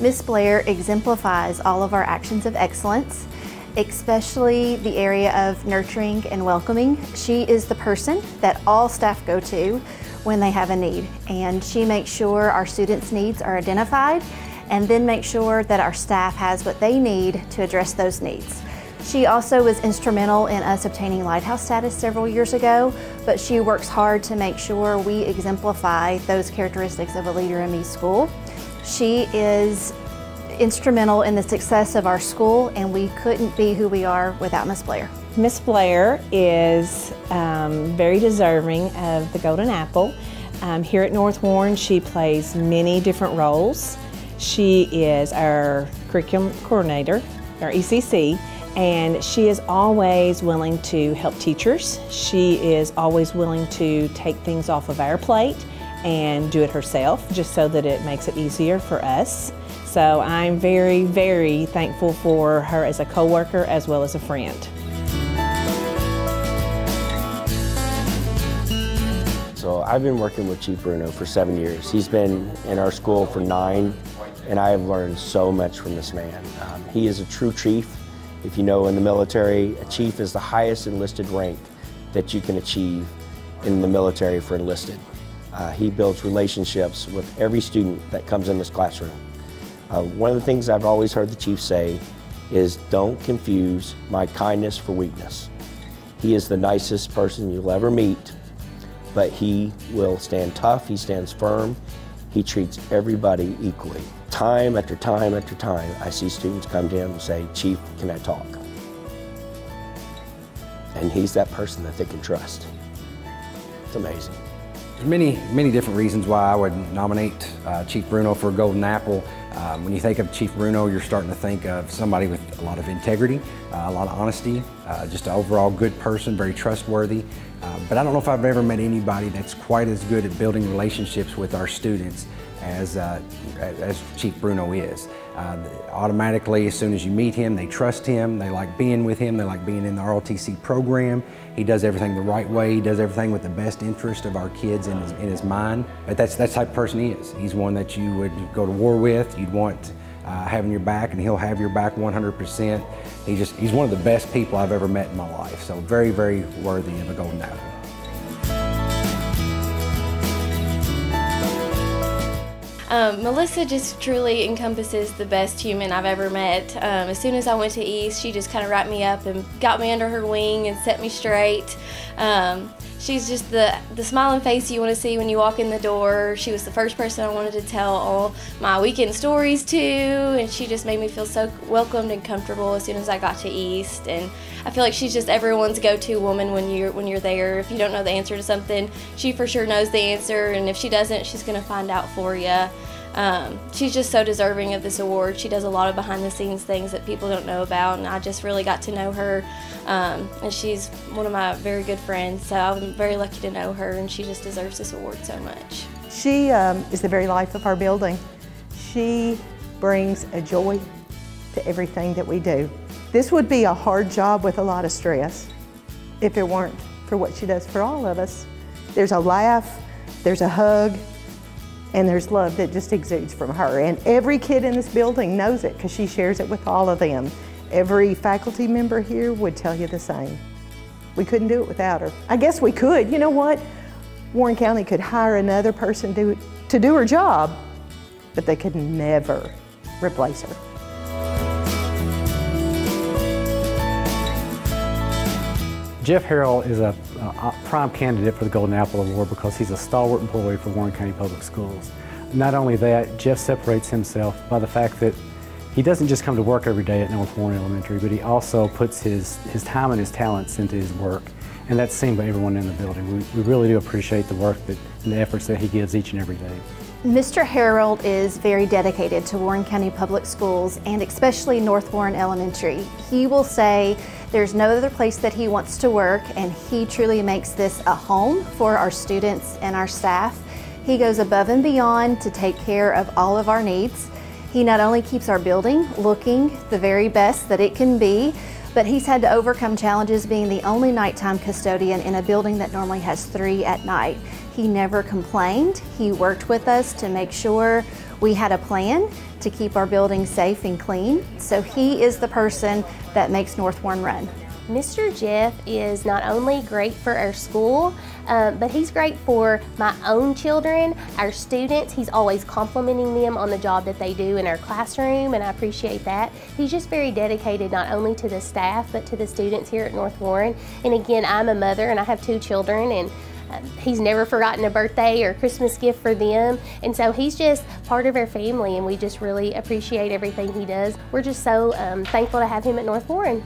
Miss Blair exemplifies all of our actions of excellence, especially the area of nurturing and welcoming. She is the person that all staff go to when they have a need, and she makes sure our students' needs are identified and then make sure that our staff has what they need to address those needs. She also was instrumental in us obtaining Lighthouse status several years ago, but she works hard to make sure we exemplify those characteristics of a leader in Meade School. She is instrumental in the success of our school, and we couldn't be who we are without Miss Blair. Miss Blair is very deserving of the Golden Apple. Here at North Warren, she plays many different roles. She is our curriculum coordinator, our ECC, and she is always willing to help teachers. She is always willing to take things off of our plate and do it herself, just so that it makes it easier for us. So I'm very, very thankful for her as a coworker as well as a friend. So I've been working with Chief Bruno for 7 years. He's been in our school for 9, and I have learned so much from this man. He is a true chief. If you know, in the military, a chief is the highest enlisted rank that you can achieve in the military for enlisted. He builds relationships with every student that comes in this classroom. One of the things I've always heard the chief say is, don't confuse my kindness for weakness. He is the nicest person you'll ever meet, but he will stand tough, he stands firm, he treats everybody equally. Time after time after time, I see students come to him and say, Chief, can I talk? And he's that person that they can trust. It's amazing. There's many different reasons why I would nominate Chief Bruno for a Golden Apple. When you think of Chief Bruno, you're starting to think of somebody with a lot of integrity, a lot of honesty, just an overall good person, very trustworthy. But I don't know if I've ever met anybody that's quite as good at building relationships with our students as Chief Bruno is. Automatically, as soon as you meet him, they trust him, they like being with him, they like being in the ROTC program. He does everything the right way, he does everything with the best interest of our kids in his mind. But that's the type of person he is. He's one that you would go to war with, you'd want having your back, and he'll have your back 100%. He's one of the best people I've ever met in my life, so very, very worthy of a Golden Apple. Melissa just truly encompasses the best human I've ever met. As soon as I went to East, she just kind of wrapped me up and got me under her wing and set me straight. She's just the smiling face you want to see when you walk in the door. She was the first person I wanted to tell all my weekend stories to, and she just made me feel so welcomed and comfortable as soon as I got to East. And I feel like she's just everyone's go-to woman when you're there. If you don't know the answer to something, she for sure knows the answer, and if she doesn't, she's going to find out for you. She's just so deserving of this award. She does a lot of behind-the-scenes things that people don't know about, and I just really got to know her. And she's one of my very good friends, so I'm very lucky to know her, and she just deserves this award so much. She is the very life of our building. She brings a joy to everything that we do. This would be a hard job with a lot of stress if it weren't for what she does for all of us. There's a laugh, there's a hug, and there's love that just exudes from her. And every kid in this building knows it because she shares it with all of them. Every faculty member here would tell you the same. We couldn't do it without her. I guess we could. You know what? Warren County could hire another person to do her job, but they could never replace her. Jeff Harrell is a prime candidate for the Golden Apple Award because he's a stalwart employee for Warren County Public Schools. Not only that, Jeff separates himself by the fact that he doesn't just come to work every day at North Warren Elementary, but he also puts his time and his talents into his work. And that's seen by everyone in the building. We really do appreciate the work and the efforts that he gives each and every day. Mr. Harold is very dedicated to Warren County Public Schools, and especially North Warren Elementary. He will say there's no other place that he wants to work, and he truly makes this a home for our students and our staff. He goes above and beyond to take care of all of our needs. He not only keeps our building looking the very best that it can be, but he's had to overcome challenges being the only nighttime custodian in a building that normally has 3 at night. He never complained. He worked with us to make sure We had a plan to keep our building safe and clean, so he is the person that makes North Warren run. Mr. Jeff is not only great for our school, but he's great for my own children, our students. He's always complimenting them on the job that they do in our classroom, and I appreciate that. He's just very dedicated not only to the staff, but to the students here at North Warren. And again, I'm a mother and I have 2 children, and he's never forgotten a birthday or Christmas gift for them. And so he's just part of our family, and we just really appreciate everything he does. We're just so thankful to have him at North Warren.